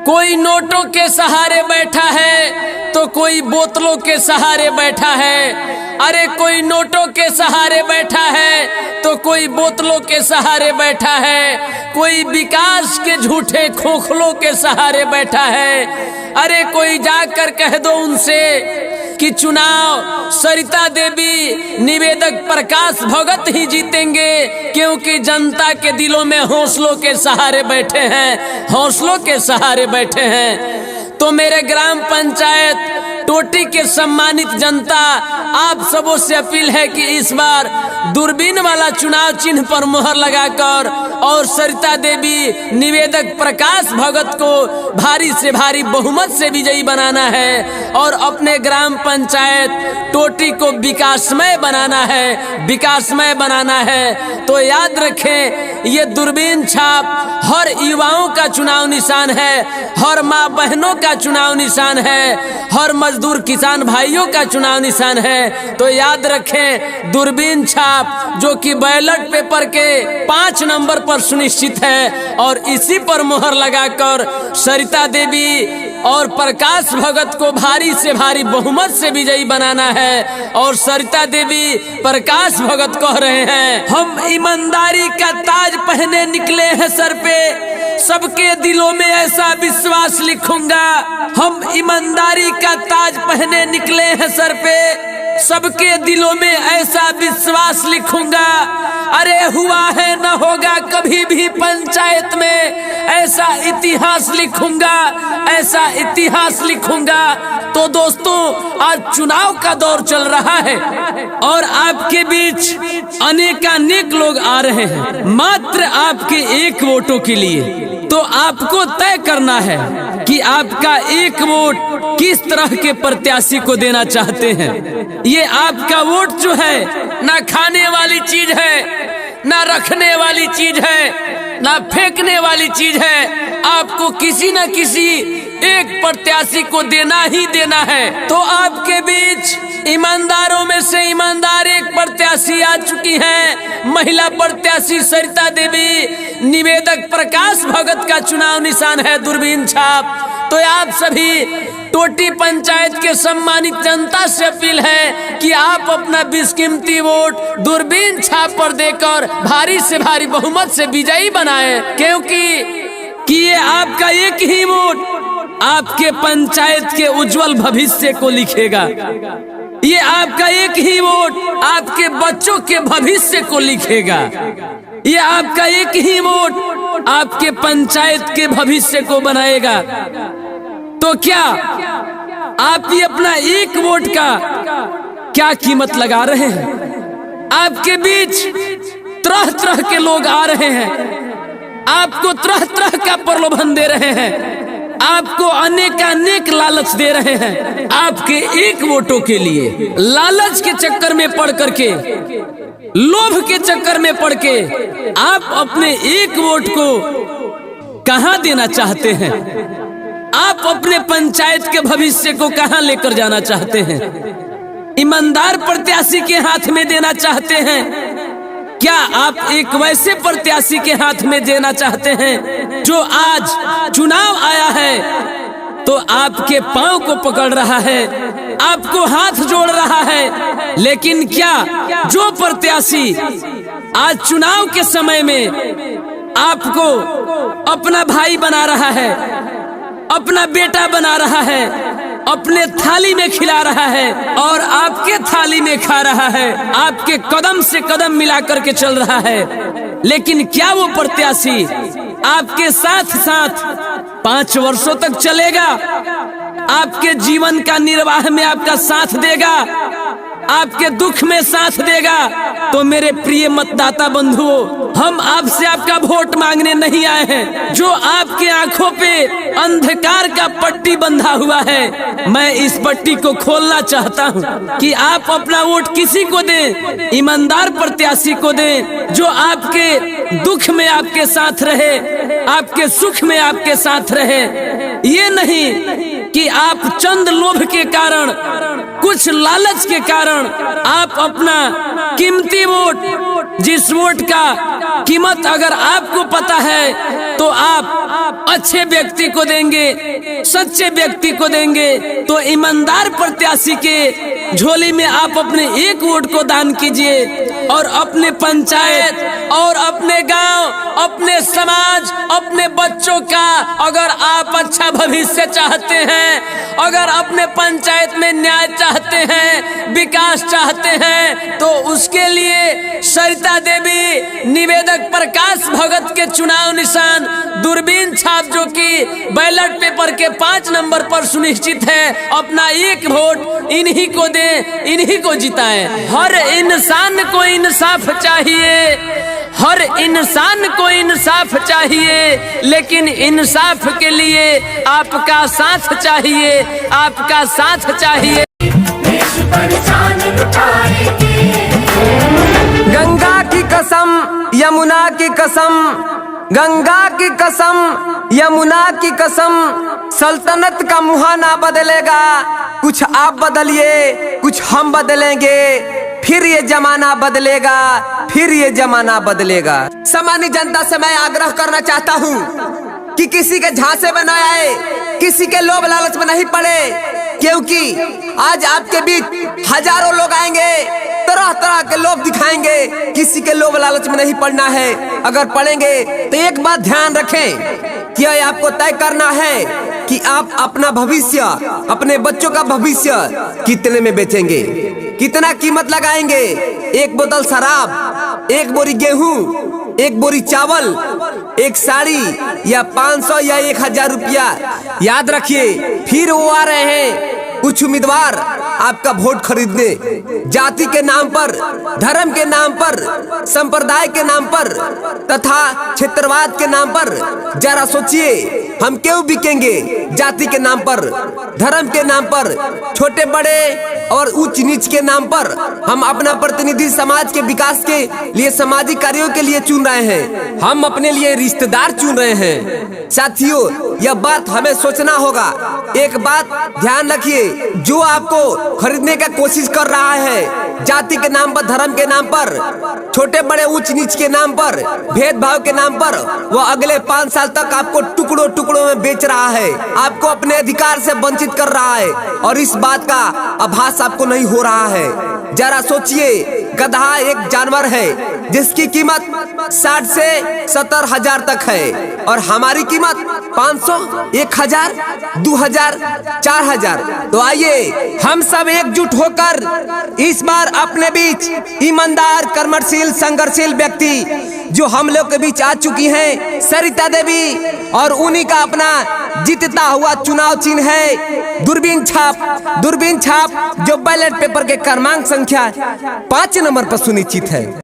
कोई नोटों के सहारे बैठा है तो कोई बोतलों के सहारे बैठा है। अरे कोई नोटों के सहारे बैठा है तो कोई बोतलों के सहारे बैठा है। कोई विकास के झूठे खोखलों के सहारे बैठा है। अरे कोई जाकर कह दो उनसे कि चुनाव सरिता देवी निवेदक प्रकाश भगत ही जीतेंगे, क्योंकि जनता के दिलों में हौसलों के सहारे बैठे हैं, हौसलों के सहारे बैठे हैं। तो मेरे ग्राम पंचायत टोटी के सम्मानित जनता, आप सबों से अपील है कि इस बार दूरबीन वाला चुनाव चिन्ह पर मुहर लगाकर और सरिता देवी निवेदक प्रकाश भगत को भारी से भारी बहुमत से विजयी बनाना है और अपने ग्राम पंचायत टोटी को विकासमय बनाना है, विकासमय बनाना है। तो याद रखें, ये दूरबीन छाप हर युवाओं का चुनाव निशान है, हर माँ बहनों का चुनाव निशान है, हर मजदूर किसान भाइयों का चुनाव निशान है। तो याद रखें, दूरबीन छाप जो कि बैलेट पेपर के 5 नंबर पर सुनिश्चित है और इसी पर मुहर लगाकर सरिता देवी और प्रकाश भगत को भारी से भारी बहुमत से विजयी बनाना है। और सरिता देवी प्रकाश भगत कह रहे हैं, हम ईमानदारी का ताज पहने निकले हैं सर पे, सबके दिलों में ऐसा विश्वास लिखूंगा। हम ईमानदारी का ताज पहने निकले हैं सर पे, सबके दिलों में ऐसा विश्वास लिखूंगा। अरे हुआ है न होगा कभी भी पंचायत में, ऐसा इतिहास लिखूंगा, ऐसा इतिहास लिखूंगा। तो दोस्तों, आज चुनाव का दौर चल रहा है और आपके बीच अनेकानेक लोग आ रहे हैं मात्र आपके एक वोटों के लिए। तो आपको तय करना है कि आपका एक वोट किस तरह के प्रत्याशी को देना चाहते हैं। ये आपका वोट जो है ना खाने वाली चीज है, ना रखने वाली चीज है, ना फेंकने वाली चीज है। आपको किसी न किसी एक प्रत्याशी को देना ही देना है। तो आपके बीच ईमानदारों में से ईमानदार एक प्रत्याशी आ चुकी हैं, महिला प्रत्याशी सरिता देवी। निवेदक प्रकाश भगत का चुनाव निशान है दूरबीन छाप। तो आप सभी टोटी पंचायत के सम्मानित जनता से अपील है कि आप अपना बेशकीमती वोट दूरबीन छाप पर देकर भारी से भारी बहुमत से विजयी बनाएं, क्योंकि ये आपका एक ही वोट आपके पंचायत के उज्जवल भविष्य को लिखेगा। ये आपका एक ही वोट आपके बच्चों के भविष्य को लिखेगा। ये आपका एक ही वोट आपके पंचायत के भविष्य को बनाएगा। तो क्या आप ये अपना एक वोट का क्या कीमत लगा रहे हैं? आपके बीच तरह तरह के लोग आ रहे हैं, आपको तरह तरह का प्रलोभन दे रहे हैं, आपको अनेकानेक लालच दे रहे हैं आपके एक वोटों के लिए। लालच के चक्कर में पड़ करके, लोभ के चक्कर में पड़ के आप अपने एक वोट को कहां देना चाहते हैं? आप अपने पंचायत के भविष्य को कहां लेकर जाना चाहते हैं? ईमानदार प्रत्याशी के हाथ में देना चाहते हैं? क्या आप एक वैसे प्रत्याशी के हाथ में देना चाहते हैं जो आज चुनाव आया है तो आपके पांव को पकड़ रहा है, आपको हाथ जोड़ रहा है? लेकिन क्या जो प्रत्याशी आज चुनाव के समय में आपको अपना भाई बना रहा है, अपना बेटा बना रहा है, अपने थाली में खिला रहा है और आपके थाली में खा रहा है, आपके कदम से कदम मिला करके चल रहा है, लेकिन क्या वो प्रत्याशी आपके साथ साथ 5 वर्षों तक चलेगा? आपके जीवन का निर्वाह में आपका साथ देगा, आपके दुख में साथ देगा? तो मेरे प्रिय मतदाता बंधुओं, हम आपसे आपका वोट मांगने नहीं आए हैं। जो आपके आंखों पे अंधकार का पट्टी बंधा हुआ है, मैं इस पट्टी को खोलना चाहता हूं कि आप अपना वोट किसी को दें, ईमानदार प्रत्याशी को दें, जो आपके दुख में आपके साथ रहे, आपके सुख में आपके साथ रहे। ये नहीं कि आप चंद लोभ के कारण, कुछ लालच के कारण आप अपना कीमती वोट, जिस वोट का कीमत अगर आपको पता है तो आप अच्छे व्यक्ति को देंगे, सच्चे व्यक्ति को देंगे। तो ईमानदार प्रत्याशी के झोली में आप अपने एक वोट को दान कीजिए और अपने पंचायत और अपने गांव, अपने समाज, अपने बच्चों का अगर आप अच्छा भविष्य चाहते हैं, अगर अपने पंचायत में न्याय चाहते हैं, विकास चाहते हैं, तो उसके लिए सरिता देवी निवेदक प्रकाश भगत के चुनाव निशान दूरबीन छाप जो कि बैलेट पेपर के 5 नंबर पर सुनिश्चित है, अपना एक वोट इन्हीं को दें, इन्हीं को जिताएं। हर इंसान को इंसाफ चाहिए, हर इंसान को इंसाफ चाहिए, लेकिन इंसाफ के लिए आपका साथ चाहिए, आपका साथ चाहिए। गंगा की कसम, यमुना की कसम, गंगा की कसम, यमुना की कसम, सल्तनत का मुहाना बदलेगा। कुछ आप बदलिए, कुछ हम बदलेंगे, फिर ये जमाना बदलेगा, फिर ये जमाना बदलेगा। सामान्य जनता से मैं आग्रह करना चाहता हूँ कि किसी के झांसे में न आए, किसी के लोभ लालच में नहीं पड़े, क्योंकि आज आपके बीच हजारों लोग आएंगे, तरह तरह के लोभ दिखाएंगे। किसी के लोभ लालच में नहीं पड़ना है। अगर पड़ेंगे तो एक बात ध्यान रखें कि आपको तय करना है कि आप अपना भविष्य, अपने बच्चों का भविष्य कितने में बेचेंगे, कितना कीमत लगाएंगे। एक बोतल शराब, एक बोरी गेहूं, एक बोरी चावल, एक साड़ी, या 500 या 1000 रुपया। याद रखिए, फिर वो आ रहे हैं कुछ उम्मीदवार आपका वोट खरीदने, जाति के नाम पर, धर्म के नाम पर, संप्रदाय के नाम पर तथा क्षेत्रवाद के नाम पर। जरा सोचिए, हम क्यों बिकेंगे? जाति के नाम पर, धर्म के नाम पर, छोटे बड़े और उच्च नीच के नाम पर हम अपना प्रतिनिधि समाज के विकास के लिए, सामाजिक कार्यों के लिए चुन रहे हैं। हम अपने लिए रिश्तेदार चुन रहे हैं। साथियों, यह बात हमें सोचना होगा। एक बात ध्यान रखिए, जो आपको खरीदने का कोशिश कर रहा है, जाति के नाम पर, धर्म के नाम पर, छोटे बड़े उच्च नीच के नाम पर, भेदभाव के नाम पर, वो अगले 5 साल तक आपको टुकड़ों टुकड़ों में बेच रहा है, आपको अपने अधिकार से वंचित कर रहा है, और इस बात का आभास आपको नहीं हो रहा है। जरा सोचिए, गधा एक जानवर है जिसकी कीमत 60 से 70 हजार तक है, और हमारी कीमत 500, 1000, 2000, 4000। तो आइए हम सब एकजुट होकर इस बार अपने बीच ईमानदार, कर्मशील, संघर्षशील व्यक्ति जो हम लोग के बीच आ चुकी हैं, सरिता देवी, और उन्हीं का अपना जीतता हुआ चुनाव चिन्ह है दूरबीन छाप। दूरबीन छाप जो बैलेट पेपर के क्रमांक संख्या 5 नंबर पर सुनिश्चित है।